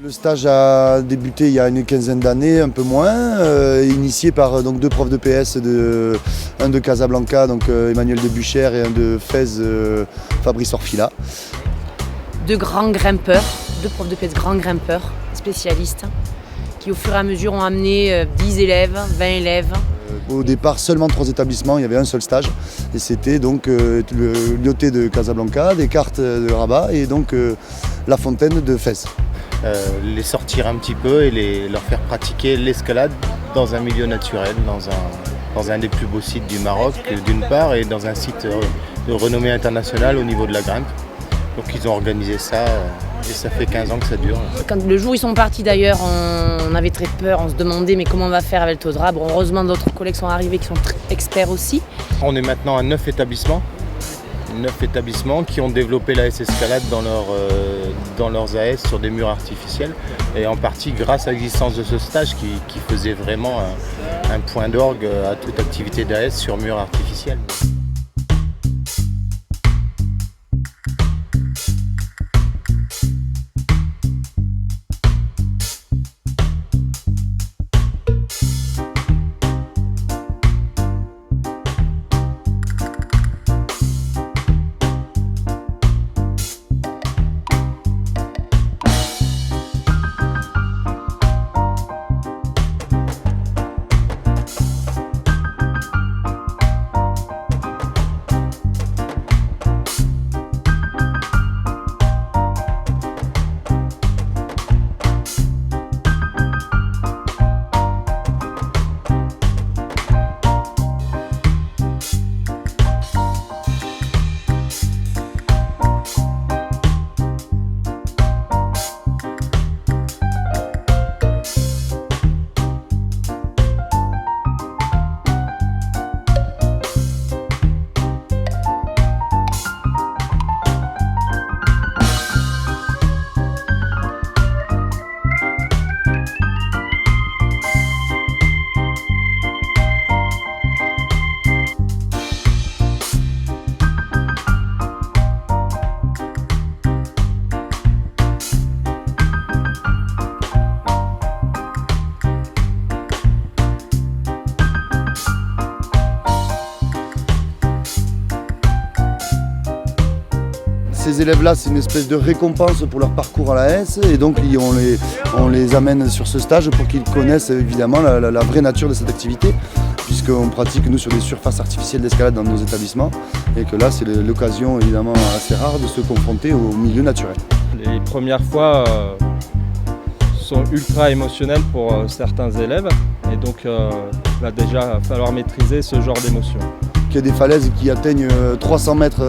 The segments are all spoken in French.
Le stage a débuté il y a une quinzaine d'années, un peu moins, initié par donc, deux profs de PS, un de Casablanca, donc Emmanuel Debuchère, et un de Fès, Fabrice Orfila. Deux grands grimpeurs, deux profs de PS grands grimpeurs, spécialistes, qui au fur et à mesure ont amené 10 élèves, 20 élèves. Au départ, seulement 3 établissements, il y avait un seul stage. Et c'était donc le Lyoté de Casablanca, Descartes de Rabat et donc La Fontaine de Fès. Les sortir un petit peu et leur faire pratiquer l'escalade dans un milieu naturel, dans un des plus beaux sites du Maroc d'une part et dans un site de renommée internationale au niveau de la grimpe. Donc ils ont organisé ça et ça fait 15 ans que ça dure. Quand le jour où ils sont partis d'ailleurs, on avait très peur, on se demandait mais comment on va faire avec le Taudra. Bon, heureusement d'autres collègues sont arrivés qui sont très experts aussi. On est maintenant à 9 établissements qui ont développé l'AS Escalade dans leurs AS sur des murs artificiels et en partie grâce à l'existence de ce stage qui faisait vraiment un point d'orgue à toute activité d'AS sur murs artificiels. Ces élèves-là, c'est une espèce de récompense pour leur parcours à l'AS et donc on les amène sur ce stage pour qu'ils connaissent évidemment la vraie nature de cette activité puisqu'on pratique nous sur des surfaces artificielles d'escalade dans nos établissements et que là c'est l'occasion évidemment assez rare de se confronter au milieu naturel. Les premières fois sont ultra émotionnelles pour certains élèves et donc il va déjà falloir maîtriser ce genre d'émotions. Il y a des falaises qui atteignent 300 mètres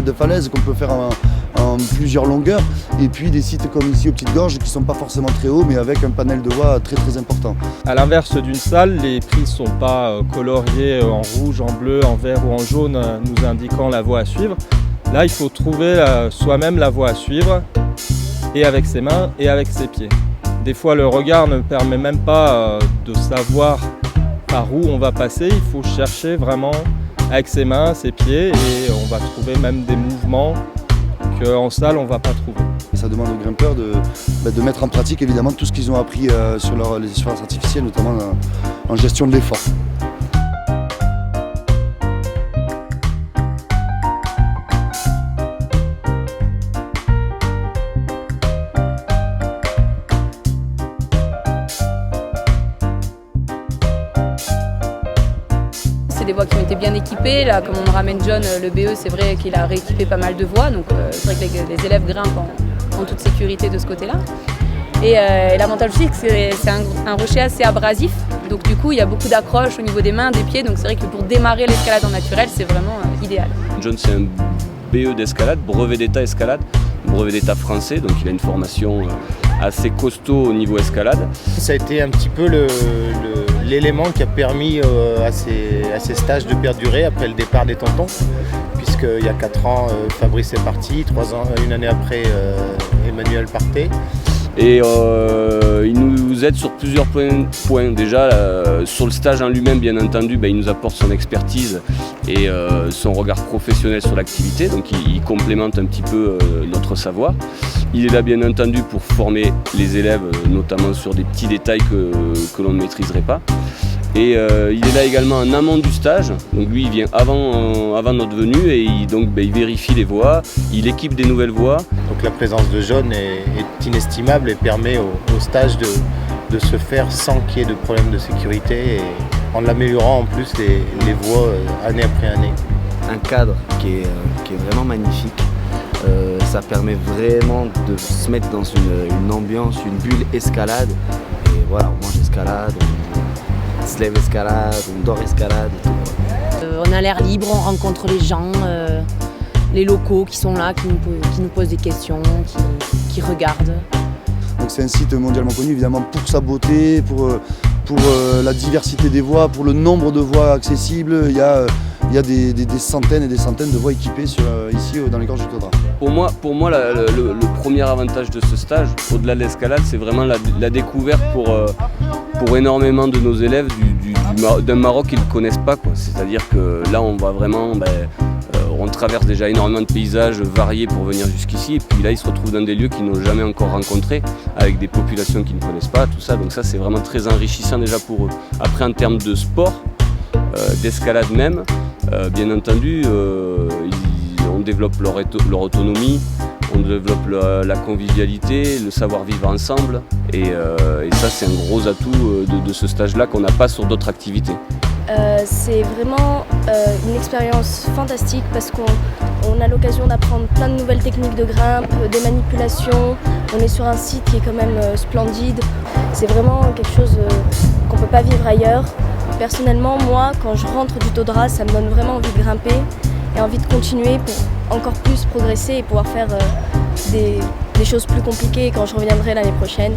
de falaise qu'on peut faire en plusieurs longueurs et puis des sites comme ici aux Petites Gorges qui ne sont pas forcément très hauts mais avec un panel de voies très très important. A l'inverse d'une salle, les prises ne sont pas coloriées en rouge, en bleu, en vert ou en jaune nous indiquant la voie à suivre. Là il faut trouver soi-même la voie à suivre et avec ses mains et avec ses pieds. Des fois le regard ne permet même pas de savoir par où on va passer, il faut chercher vraiment avec ses mains, ses pieds et on va trouver même des mouvements qu'en salle on ne va pas trouver. Et ça demande aux grimpeurs de mettre en pratique évidemment tout ce qu'ils ont appris sur les surfaces artificielles, notamment en gestion de l'effort. Des voies qui ont été bien équipées. Là, comme on ramène John, le BE, c'est vrai qu'il a rééquipé pas mal de voies. Donc c'est vrai que les élèves grimpent en toute sécurité de ce côté-là. Et l'avantage aussi, c'est un rocher assez abrasif. Donc du coup, il y a beaucoup d'accroches au niveau des mains, des pieds. Donc c'est vrai que pour démarrer l'escalade en naturel, c'est vraiment idéal. John, c'est un BE d'escalade, brevet d'état escalade, brevet d'état français. Donc il a une formation assez costaud au niveau escalade. Ça a été un petit peu l'élément qui a permis à ces stages de perdurer après le départ des tontons, puisqu'il y a 4 ans, Fabrice est parti, 3 ans, une année après, Emmanuel partait. Et il nous aide sur plusieurs points. Déjà, sur le stage en lui-même, bien entendu, il nous apporte son expertise et son regard professionnel sur l'activité. Donc il complémente un petit peu notre savoir. Il est là, bien entendu, pour former les élèves, notamment sur des petits détails que l'on ne maîtriserait pas. Et il est là également en amont du stage, donc lui il vient avant notre venue et il vérifie les voies, il équipe des nouvelles voies. Donc la présence de John est inestimable et permet au stage de se faire sans qu'il y ait de problème de sécurité et en améliorant en plus les voies année après année. Un cadre qui est vraiment magnifique. Ça permet vraiment de se mettre dans une ambiance, une bulle escalade. Et voilà, on mange escalade, on se lève escalade, on dort escalade et tout. On a l'air libre, on rencontre les gens, les locaux qui sont là, qui nous posent des questions, qui regardent. Donc c'est un site mondialement connu évidemment pour sa beauté, pour la diversité des voies, pour le nombre de voies accessibles. Il y a des centaines et des centaines de voies équipées ici dans les gorges du Taudras. Pour moi le premier avantage de ce stage, au-delà de l'escalade, c'est vraiment la découverte pour énormément de nos élèves d'un Maroc qu'ils ne connaissent pas. C'est-à-dire que là on va vraiment, on traverse déjà énormément de paysages variés pour venir jusqu'ici et puis là ils se retrouvent dans des lieux qu'ils n'ont jamais encore rencontrés avec des populations qu'ils ne connaissent pas, tout ça. Donc ça c'est vraiment très enrichissant déjà pour eux. Après en termes de sport, d'escalade même, bien entendu on développe leur autonomie, on développe la convivialité, le savoir-vivre ensemble et ça c'est un gros atout de ce stage-là qu'on n'a pas sur d'autres activités. C'est vraiment une expérience fantastique parce qu'on a l'occasion d'apprendre plein de nouvelles techniques de grimpe, des manipulations. On est sur un site qui est quand même splendide. C'est vraiment quelque chose qu'on ne peut pas vivre ailleurs. Personnellement, moi, quand je rentre du Taudras, ça me donne vraiment envie de grimper et envie de continuer pour encore plus progresser et pouvoir faire des choses plus compliquées quand je reviendrai l'année prochaine.